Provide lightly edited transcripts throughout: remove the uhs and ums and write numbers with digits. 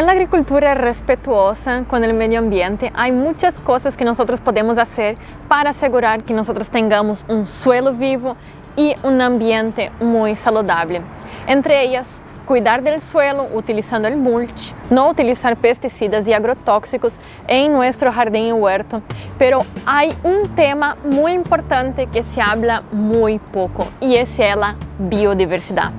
En la agricultura respetuosa con el medio ambiente hay muchas cosas que nosotros podemos hacer para asegurar que nosotros tengamos un suelo vivo y un ambiente muy saludable. Entre ellas, cuidar del suelo utilizando el mulch, no utilizar pesticidas y agrotóxicos en nuestro jardín y huerto. Pero hay un tema muy importante que se habla muy poco y es la biodiversidad.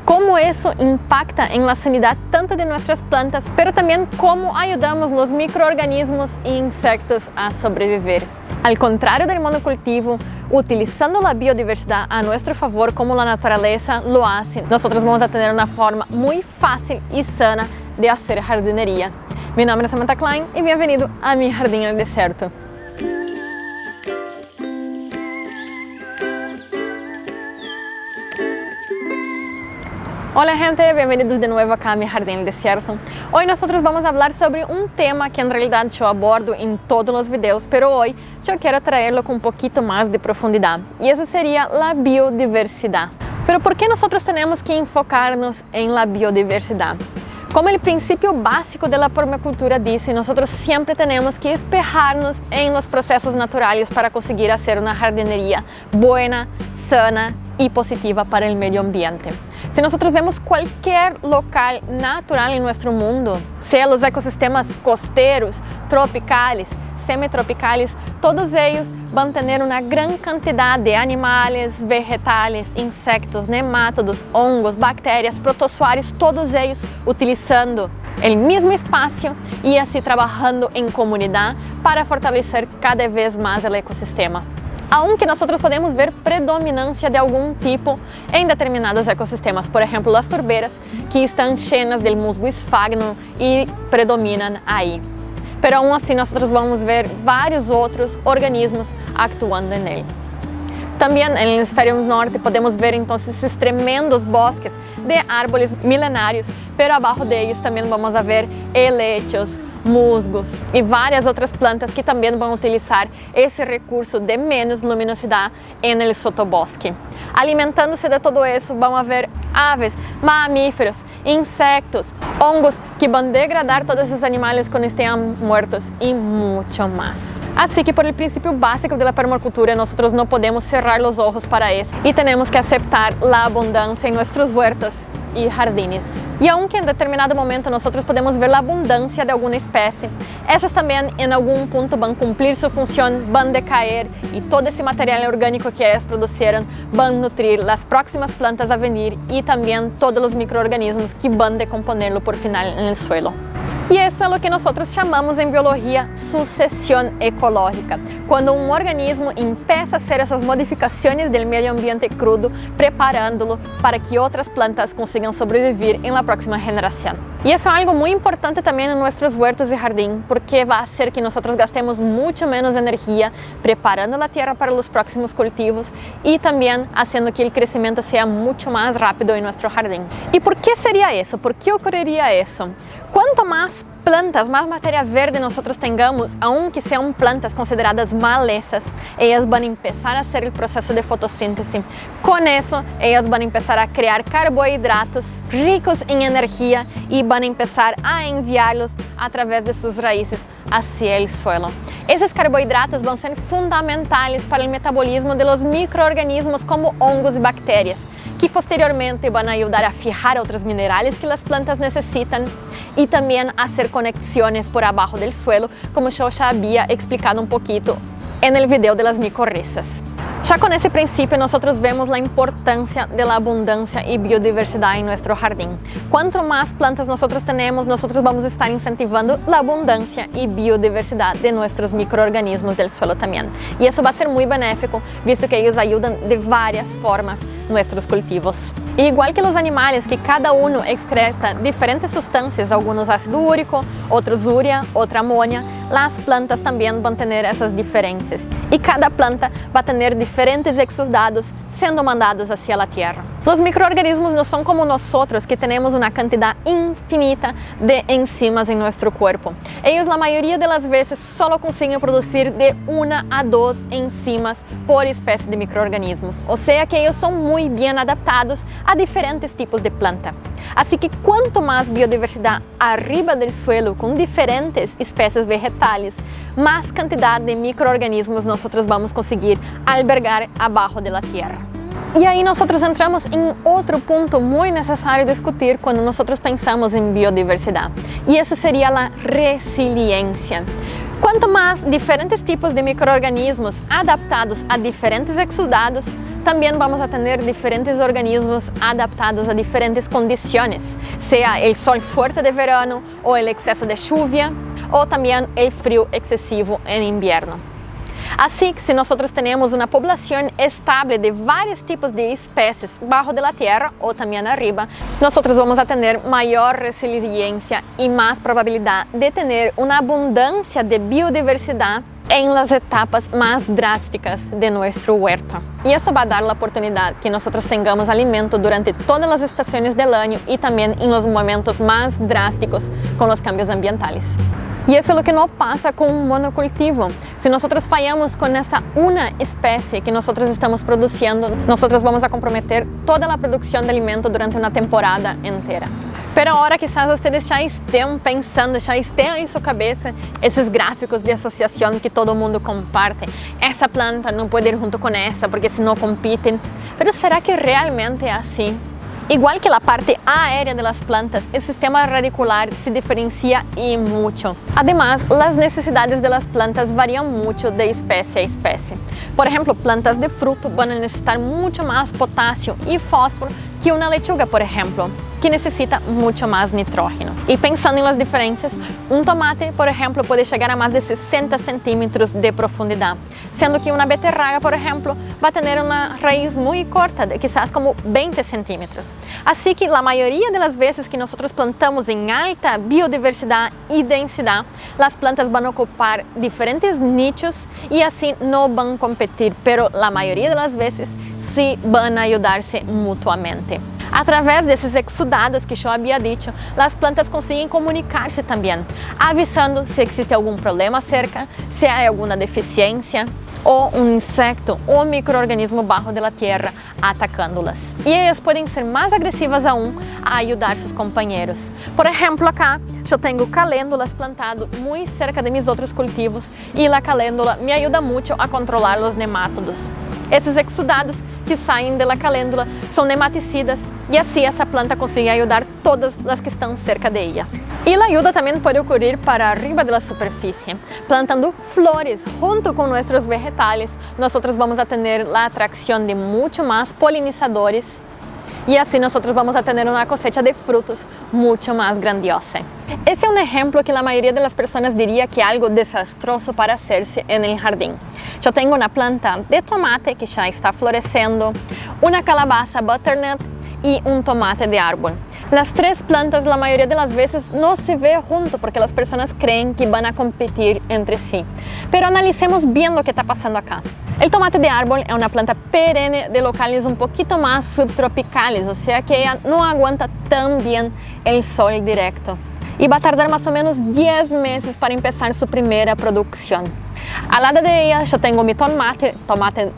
Cómo eso impacta en la sanidad tanto de nuestras plantas, pero también cómo ayudamos los microorganismos e insectos a sobrevivir. Al contrario del monocultivo, utilizando la biodiversidad a nuestro favor como la naturaleza lo hace, nosotros vamos a tener una forma muy fácil y sana de hacer jardinería. Mi nombre es Samantha Klein y bienvenido a mi jardín en el desierto. Hola gente, bienvenidos de nuevo acá a mi jardín en el desierto. Hoy nosotros vamos a hablar sobre un tema que en realidad yo abordo en todos los videos, pero hoy yo quiero traerlo con un poquito más de profundidad y eso sería la biodiversidad. Pero ¿por qué nosotros tenemos que enfocarnos en la biodiversidad? Como el principio básico de la permacultura dice, nosotros siempre tenemos que espejarnos en los procesos naturales para conseguir hacer una jardinería buena, sana y positiva para el medio ambiente. Si nosotros vemos cualquier local natural en nuestro mundo, sea los ecosistemas costeros, tropicales, semitropicales, todos ellos van a tener una gran cantidad de animales, vegetales, insectos, nemátodos, hongos, bacterias, protozoarios, todos ellos utilizando el mismo espacio y así trabajando en comunidad para fortalecer cada vez más el ecosistema. Aunque nosotros podemos ver predominancia de algún tipo en determinados ecosistemas, por ejemplo las turberas que están llenas del musgo esfagno y predominan ahí. Pero aún así nosotros vamos a ver varios otros organismos actuando en él. También en el hemisferio norte podemos ver entonces esos tremendos bosques de árboles milenarios, pero abajo de ellos también vamos a ver helechos, musgos y varias otras plantas que también van a utilizar ese recurso de menos luminosidad en el sotobosque. Alimentándose de todo eso, vamos a ver aves, mamíferos, insectos, hongos que van a degradar todos esos animales cuando estén muertos y mucho más. Así que por el principio básico de la permacultura nosotros no podemos cerrar los ojos para eso y tenemos que aceptar la abundancia en nuestros huertos y jardines. Y aunque en determinado momento nosotros podemos ver la abundancia de alguna especie, esas también en algún punto van a cumplir su función, van a decaer y todo ese material orgánico que ellas producieron van a nutrir las próximas plantas a venir y también todos los microorganismos que van a decomponerlo por final en el suelo. Y eso es lo que nosotros llamamos en biología sucesión ecológica, cuando un organismo empieza a hacer esas modificaciones del medio ambiente crudo, preparándolo para que otras plantas consigan sobrevivir en la próxima generación. Y eso es algo muy importante también en nuestros huertos de jardín, porque va a hacer que nosotros gastemos mucho menos energía preparando la tierra para los próximos cultivos y también haciendo que el crecimiento sea mucho más rápido en nuestro jardín. ¿Y por qué sería eso? ¿Por qué ocurriría eso? Cuanto más plantas, más materia verde nosotros tengamos, aunque sean plantas consideradas malezas, ellas van a empezar a hacer el proceso de fotosíntesis. Con eso, ellas van a empezar a crear carbohidratos ricos en energía y van a empezar a enviarlos a través de sus raíces hacia el suelo. Esos carbohidratos van a ser fundamentales para el metabolismo de los microorganismos como hongos y bacterias, que posteriormente van a ayudar a fijar otros minerales que las plantas necesitan y también hacer conexiones por abajo del suelo, como yo ya había explicado un poquito en el video de las micorrizas. Ya con ese principio nosotros vemos la importancia de la abundancia y biodiversidad en nuestro jardín. Cuanto más plantas nosotros tenemos, nosotros vamos a estar incentivando la abundancia y biodiversidad de nuestros microorganismos del suelo también. Y eso va a ser muy benéfico, visto que ellos ayudan de varias formas nuestros cultivos. E igual que los animales, que cada uno excreta diferentes sustancias, algunos ácido úrico, otros urea, otra amonia, las plantas también van a tener esas diferencias. Y cada planta va a tener diferentes exudados sendo mandados hacia la tierra. Los microorganismos no son como nosotros, que tenemos una cantidad infinita de enzimas en nuestro cuerpo. Ellos la mayoría de las veces solo consiguen producir de 1 a 2 enzimas por especie de microorganismos. O sea que ellos son muy bien adaptados a diferentes tipos de planta. Así que cuanto más biodiversidad arriba del suelo con diferentes especies vegetales, más cantidad de microorganismos nosotros vamos a conseguir albergar abajo de la tierra. Y ahí nosotros entramos en otro punto muy necesario discutir cuando nosotros pensamos en biodiversidad, y eso sería la resiliencia. Cuanto más diferentes tipos de microorganismos adaptados a diferentes exudados, también vamos a tener diferentes organismos adaptados a diferentes condiciones, sea el sol fuerte de verano o el exceso de lluvia, o también el frío excesivo en invierno. Así que si nosotros tenemos una población estable de varios tipos de especies bajo de la tierra o también arriba, nosotros vamos a tener mayor resiliencia y más probabilidad de tener una abundancia de biodiversidad en las etapas más drásticas de nuestro huerto. Y eso va a dar la oportunidad que nosotros tengamos alimento durante todas las estaciones del año y también en los momentos más drásticos con los cambios ambientales. Y eso es lo que no pasa con un monocultivo. Si nosotros fallamos con esa una especie que nosotros estamos produciendo, nosotros vamos a comprometer toda la producción de alimento durante una temporada entera. Pero ahora quizás ustedes ya estén pensando, ya estén en su cabeza esos gráficos de asociación que todo mundo comparte. Esa planta no puede ir junto con esa porque si no compiten. Pero ¿será que realmente es así? Igual que la parte aérea de las plantas, el sistema radicular se diferencia y mucho. Además, las necesidades de las plantas varían mucho de especie a especie. Por ejemplo, plantas de fruto van a necesitar mucho más potasio y fósforo que una lechuga, por ejemplo, que necesita mucho más nitrógeno. Y pensando en las diferencias, un tomate, por ejemplo, puede llegar a más de 60 centímetros de profundidad, siendo que una beterraga, por ejemplo, va a tener una raíz muy corta, de quizás como 20 centímetros. Así que la mayoría de las veces que nosotros plantamos en alta biodiversidad y densidad, las plantas van a ocupar diferentes nichos y así no van a competir, pero la mayoría de las veces sí van a ayudarse mutuamente. A través desses exudados que eu havia dito, as plantas conseguem comunicar-se também, avisando se existe algum problema cerca, se há alguma deficiência ou um insecto ou microorganismo bajo de la tierra atacando-las. E elas podem ser mais agressivas aún a ajudar seus companheiros. Por exemplo, acá eu tenho caléndulas plantado muito cerca de mis outros cultivos e a caléndula me ajuda muito a controlar os nemátodos. Esses exudados que saem da caléndula são nematicidas e assim essa planta consegue ajudar todas as que estão cerca de ela. E a ajuda também pode ocorrer para arriba da superfície. Plantando flores junto com nossos vegetales, nós vamos a ter a atração de muito mais polinizadores e assim nós vamos a ter uma cosecha de frutos muito mais grandiosa. Esse é um exemplo que a maioria das pessoas diria que é algo desastroso para hacerse en el jardín. Eu tenho uma planta de tomate que já está florescendo, uma calabaza butternut e um tomate de árbol. Las tres plantas la mayoría de las veces no se ve junto porque las personas creen que van a competir entre sí. Pero analicemos bien lo que está pasando acá. El tomate de árbol es una planta perenne de locales un poquito más subtropicales, o sea que ella no aguanta tan bien el sol directo. Y va a tardar más o menos 10 meses para empezar su primera producción. Al lado de ella yo tengo mi tomate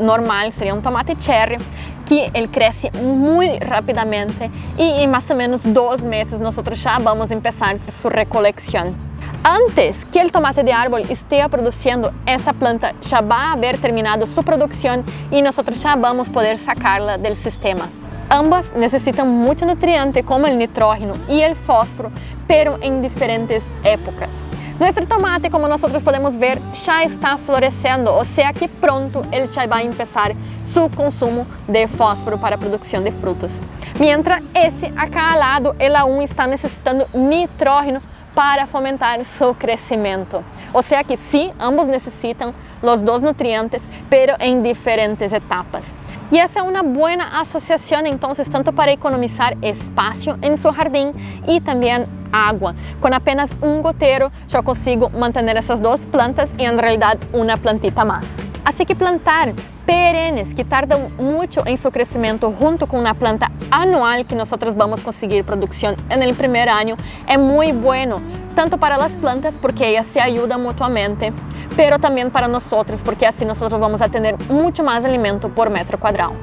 normal, sería un tomate cherry, que ele cresce muito rapidamente e em mais ou menos 2 meses nós já vamos começar sua recolecção. Antes que o tomate de árbol esteja produzindo, essa planta já vai haver terminado sua produção e nós já vamos poder sacá-la do sistema. Ambas necessitam muito nutriente como o nitrógeno e o fósforo, pero em diferentes épocas. Nosso tomate, como nós podemos ver, já está florescendo, ou seja que pronto ele já vai começar seu consumo de fósforo para a produção de frutos. Mientras esse acá ao lado, ele aún está necessitando nitrógeno para fomentar seu crescimento. Ou seja que sim, ambos necessitam os dois nutrientes, pero em diferentes etapas. E essa é uma boa associação, então, tanto para economizar espaço em seu jardim e também água. Com apenas um goteiro, eu consigo manter essas duas plantas e, em realidade, uma plantita mais. Assim que plantar perennes que tardan mucho en su crecimiento junto con una planta anual que nosotros vamos a conseguir producción en el primer año, es muy bueno, tanto para las plantas porque ellas se ayudan mutuamente, pero también para nosotros porque así nosotros vamos a tener mucho más alimento por metro cuadrado.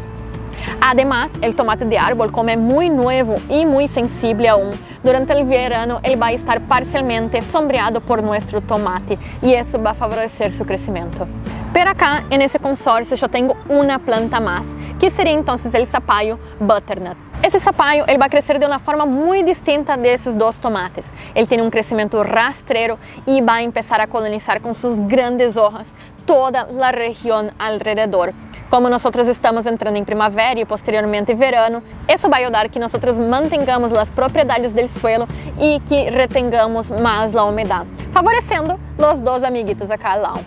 Además, el tomate de árbol, como es muy nuevo y muy sensible aún, durante el verano él va a estar parcialmente sombreado por nuestro tomate y eso va a favorecer su crecimiento. Pero acá en ese consorcio yo tengo una planta más, que sería entonces el zapallo butternut. Ese zapallo él va a crecer de una forma muy distinta de esos dos tomates. Él tiene un crecimiento rastrero y va a empezar a colonizar con sus grandes hojas toda la región alrededor. Como nosotros estamos entrando en primavera y posteriormente verano, eso va a ayudar que nosotros mantengamos las propiedades del suelo y que retengamos más la humedad, favoreciendo los dos amiguitos acá al lado.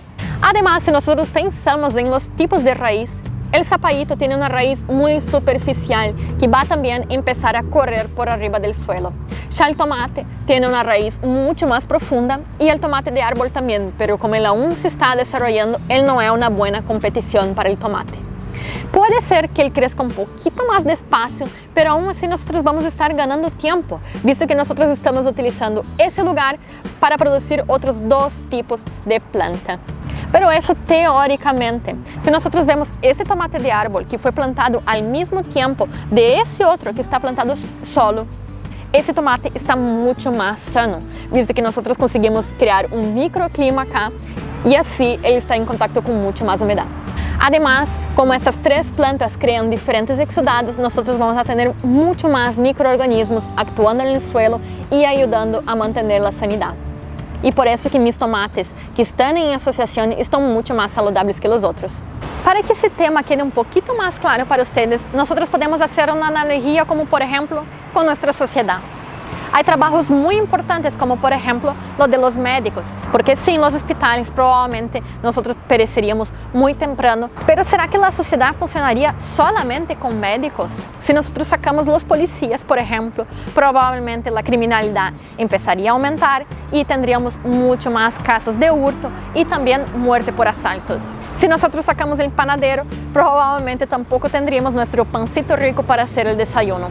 Además, si nosotros pensamos en los tipos de raíz, el zapallito tiene una raíz muy superficial que va también a empezar a correr por arriba del suelo. Ya el tomate tiene una raíz mucho más profunda y el tomate de árbol también, pero como él aún se está desarrollando, él no es una buena competición para el tomate. Puede ser que él crezca un poquito más despacio, pero aún así nosotros vamos a estar ganando tiempo, visto que nosotros estamos utilizando ese lugar para producir otros dos tipos de planta. Pero eso teóricamente, si nosotros vemos ese tomate de árbol que fue plantado al mismo tiempo de ese otro que está plantado solo, ese tomate está mucho más sano, visto que nosotros conseguimos crear un microclima acá y así él está en contacto con mucho más humedad. Además, como esas tres plantas crean diferentes exudados, nosotros vamos a tener mucho más microorganismos actuando en el suelo y ayudando a mantener la sanidad. Y por eso que mis tomates que están en asociación están mucho más saludables que los otros. Para que ese tema quede un poquito más claro para ustedes, nosotros podemos hacer una analogía como por ejemplo con nuestra sociedad. Hay trabajos muy importantes como por ejemplo lo de los médicos, porque sin los hospitales probablemente nosotros pereceríamos muy temprano. Pero ¿será que la sociedad funcionaría solamente con médicos? Si nosotros sacamos los policías, por ejemplo, probablemente la criminalidad empezaría a aumentar y tendríamos mucho más casos de hurto y también muerte por asaltos. Si nosotros sacamos el panadero, probablemente tampoco tendríamos nuestro pancito rico para hacer el desayuno.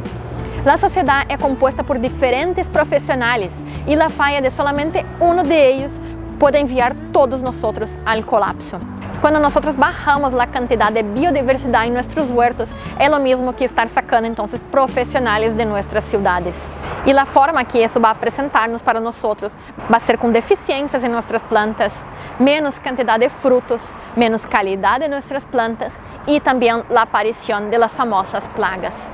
La sociedad es compuesta por diferentes profesionales y la falla de solamente uno de ellos puede enviar todos nosotros al colapso. Cuando nosotros bajamos la cantidad de biodiversidad en nuestros huertos, es lo mismo que estar sacando entonces profesionales de nuestras ciudades. Y la forma que eso va a presentarnos para nosotros va a ser con deficiencias en nuestras plantas, menos cantidad de frutos, menos calidad de nuestras plantas y también la aparición de las famosas plagas.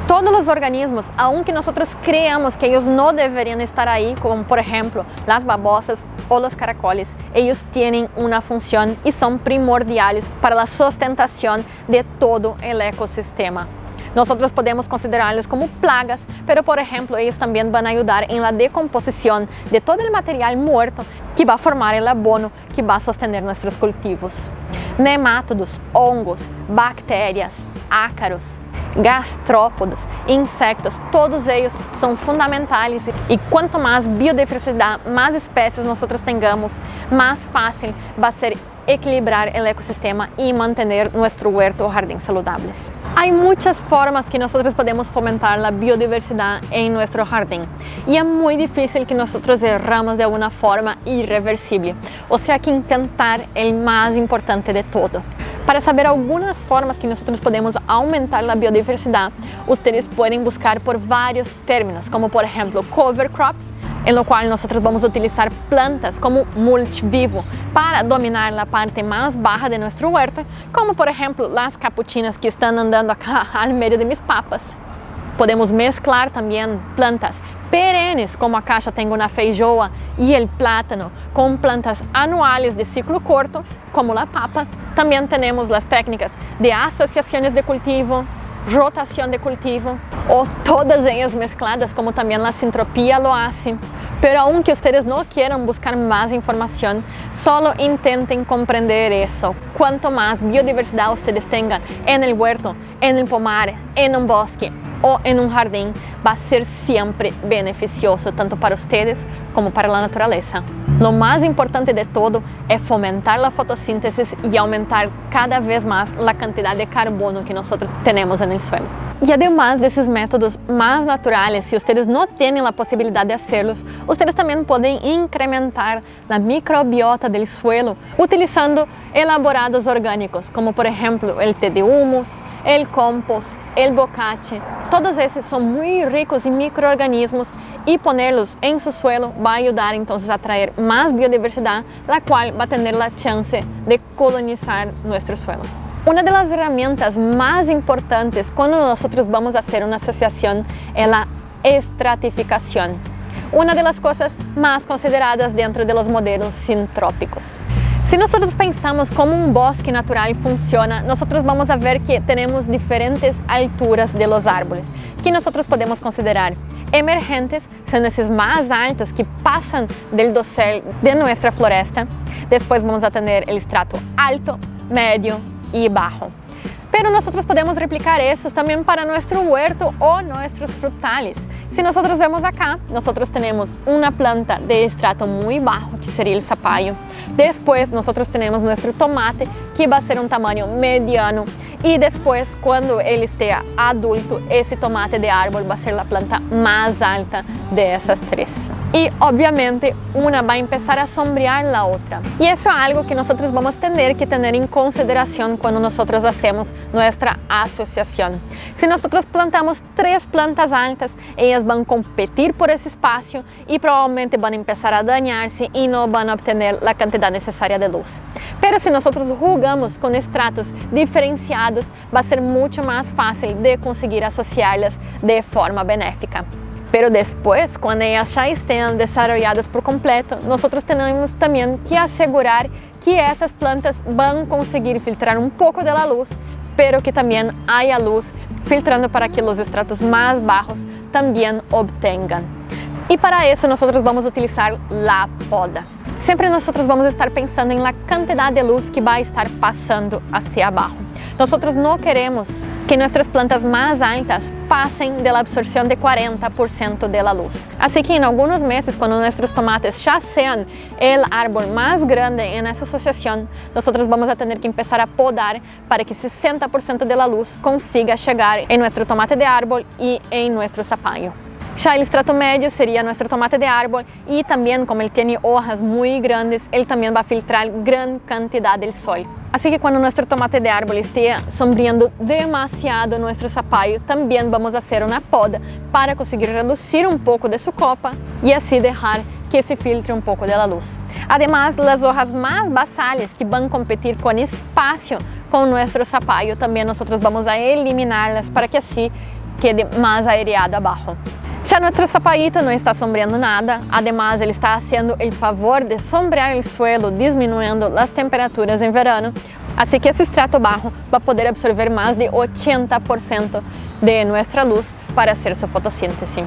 Todos los organismos, aunque nosotros creamos que ellos no deberían estar ahí, como por ejemplo las babosas o los caracoles, ellos tienen una función y son primordiales para la sustentación de todo el ecosistema. Nosotros podemos considerarlos como plagas, pero por ejemplo ellos también van a ayudar en la decomposición de todo el material muerto que va a formar el abono que va a sostener nuestros cultivos. Nemátodos, hongos, bacterias, ácaros, gastrópodos, insectos, todos ellos son fundamentales y cuanto más biodiversidad, más especies nosotros tengamos, más fácil va a ser equilibrar el ecosistema y mantener nuestro huerto o jardín saludables. Hay muchas formas que nosotros podemos fomentar la biodiversidad en nuestro jardín y es muy difícil que nosotros erramos de una forma irreversible, o sea que intentar el más importante de todo. Para saber algunas formas que nosotros podemos aumentar la biodiversidad, ustedes pueden buscar por varios términos, como por ejemplo cover crops, en lo cual nosotros vamos a utilizar plantas como mulch vivo para dominar la parte más baja de nuestro huerto, como por ejemplo las capuchinas que están andando acá al medio de mis papas. Podemos mezclar también plantas perennes, como acá yo tengo una feijoa y el plátano, con plantas anuales de ciclo corto, como la papa. También tenemos las técnicas de asociaciones de cultivo, rotación de cultivo, o todas ellas mezcladas, como también la sintropía lo hace. Pero aunque ustedes no quieran buscar más información, solo intenten comprender eso. Cuanto más biodiversidad ustedes tengan en el huerto, en el pomar, en un bosque o en un jardín, va a ser siempre beneficioso tanto para ustedes como para la naturaleza. Lo más importante de todo es fomentar la fotosíntesis y aumentar cada vez más la cantidad de carbono que nosotros tenemos en el suelo. Y además de esos métodos más naturales, si ustedes no tienen la posibilidad de hacerlos, ustedes también pueden incrementar la microbiota del suelo utilizando elaborados orgánicos, como por ejemplo el té de humus, el compost, el bocache. Todos esos son muy ricos en microorganismos y ponerlos en su suelo va a ayudar entonces a traer más biodiversidad, la cual va a tener la chance de colonizar nuestro suelo. Una de las herramientas más importantes cuando nosotros vamos a hacer una asociación es la estratificación, una de las cosas más consideradas dentro de los modelos sintrópicos. Si nosotros pensamos como un bosque natural funciona, nosotros vamos a ver que tenemos diferentes alturas de los árboles, que nosotros podemos considerar emergentes, son esos más altos que pasan del dosel de nuestra floresta. Después vamos a tener el estrato alto, medio y bajo. Pero nosotros podemos replicar eso también para nuestro huerto o nuestros frutales. Si nosotros vemos acá, nosotros tenemos una planta de estrato muy bajo, que sería el zapallo. Después nosotros tenemos nuestro tomate, que va a ser un tamaño mediano. Y después, cuando él esté adulto, ese tomate de árbol va a ser la planta más alta de esas tres. Y obviamente una va a empezar a sombrear la otra. Y eso es algo que nosotros vamos a tener que tener en consideración cuando nosotros hacemos nuestra asociación. Si nosotros plantamos tres plantas altas, ellas van a competir por ese espacio y probablemente van a empezar a dañarse y no van a obtener la cantidad necesaria de luz. Pero si nosotros jugamos con estratos diferenciados, va a ser mucho más fácil de conseguir asociarlas de forma benéfica. Pero después, cuando ellas ya estén desarrolladas por completo, nosotros tenemos también que asegurar que esas plantas van a conseguir filtrar un poco de la luz, pero que también haya luz filtrando para que los estratos más bajos también obtengan. Y para eso nosotros vamos a utilizar la poda. Siempre nosotros vamos a estar pensando en la cantidad de luz que va a estar pasando hacia abajo. Nosotros no queremos que nuestras plantas más altas pasen de la absorción de 40% de la luz. Así que en algunos meses, cuando nuestros tomates ya sean el árbol más grande en esa asociación, nosotros vamos a tener que empezar a podar para que 60% de la luz consiga llegar en nuestro tomate de árbol y en nuestro zapallo. Ya el estrato medio sería nuestro tomate de árbol y también, como él tiene hojas muy grandes, él también va a filtrar gran cantidad del sol. Así que cuando nuestro tomate de árbol esté sombreando demasiado nuestro zapallo, también vamos a hacer una poda para conseguir reducir un poco de su copa y así dejar que se filtre un poco de la luz. Además, las hojas más basales que van a competir con espacio con nuestro zapallo, también nosotros vamos a eliminarlas para que así quede más aireado abajo. Ya nuestro zapallito no está sombreando nada, además él está haciendo el favor de sombrear el suelo, disminuyendo las temperaturas en verano, así que ese estrato bajo va a poder absorber más de 80% de nuestra luz para hacer su fotosíntesis.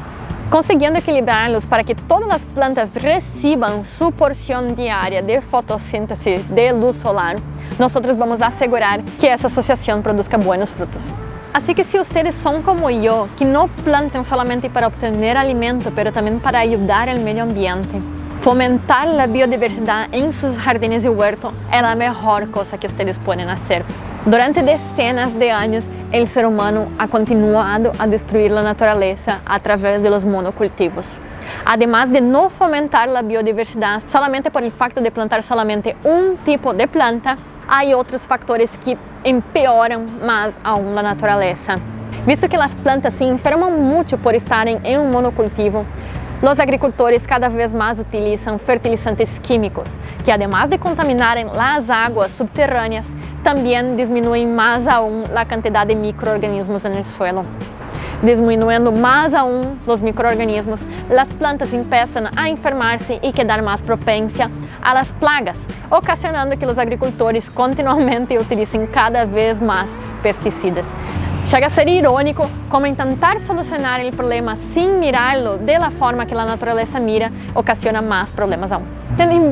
Consiguiendo equilibrarlos para que todas las plantas reciban su porción diaria de fotosíntesis de luz solar, nosotros vamos a asegurar que esa asociación produzca buenos frutos. Así que si ustedes son como yo, que no plantan solamente para obtener alimento, pero también para ayudar al medio ambiente, fomentar la biodiversidad en sus jardines y huertos es la mejor cosa que ustedes pueden hacer. Durante decenas de años, el ser humano ha continuado a destruir la naturaleza a través de los monocultivos. Además de no fomentar la biodiversidad solamente por el facto de plantar solamente un tipo de planta, hay otros factores que empeoran más aún la naturaleza. Visto que las plantas se enferman mucho por estar en un monocultivo, los agricultores cada vez más utilizan fertilizantes químicos, que además de contaminar las aguas subterráneas, también disminuyen más aún la cantidad de microorganismos en el suelo. Disminuyendo más aún los microorganismos, las plantas empiezan a enfermarse y quedar más propensas a las plagas, ocasionando que los agricultores continuamente utilicen cada vez más pesticidas. Chega a ser irónico como intentar solucionar el problema sin mirarlo de la forma que la naturaleza mira, ocasiona más problemas aún.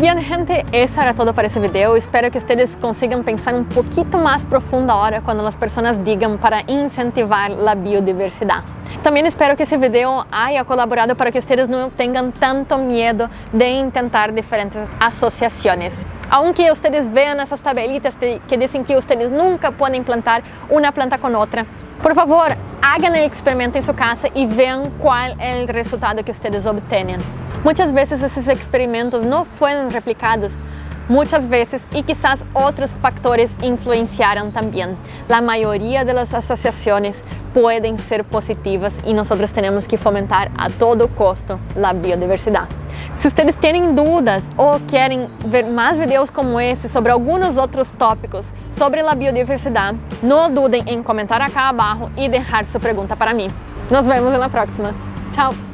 Bien, gente, eso era todo para ese video. Espero que ustedes consigan pensar un poquito más profundo ahora cuando las personas digan para incentivar la biodiversidad. También espero que ese video haya colaborado para que ustedes no tengan tanto miedo de intentar diferentes asociaciones. Aunque ustedes vean essas tabelitas que dizem que ustedes nunca podem plantar uma planta com outra, por favor, hagan el experimento em sua casa e vejam qual é o resultado que ustedes obtêm. Muitas vezes esses experimentos não foram replicados muitas vezes e quizás outros factores influenciaram também. A maioria das associações podem ser positivas e nós temos que fomentar a todo custo a biodiversidade. Se vocês têm dúvidas ou querem ver mais vídeos como esse sobre alguns outros tópicos sobre a biodiversidade, não dudem em comentar aqui abaixo e deixar sua pergunta para mim. Nos vemos na próxima. Tchau!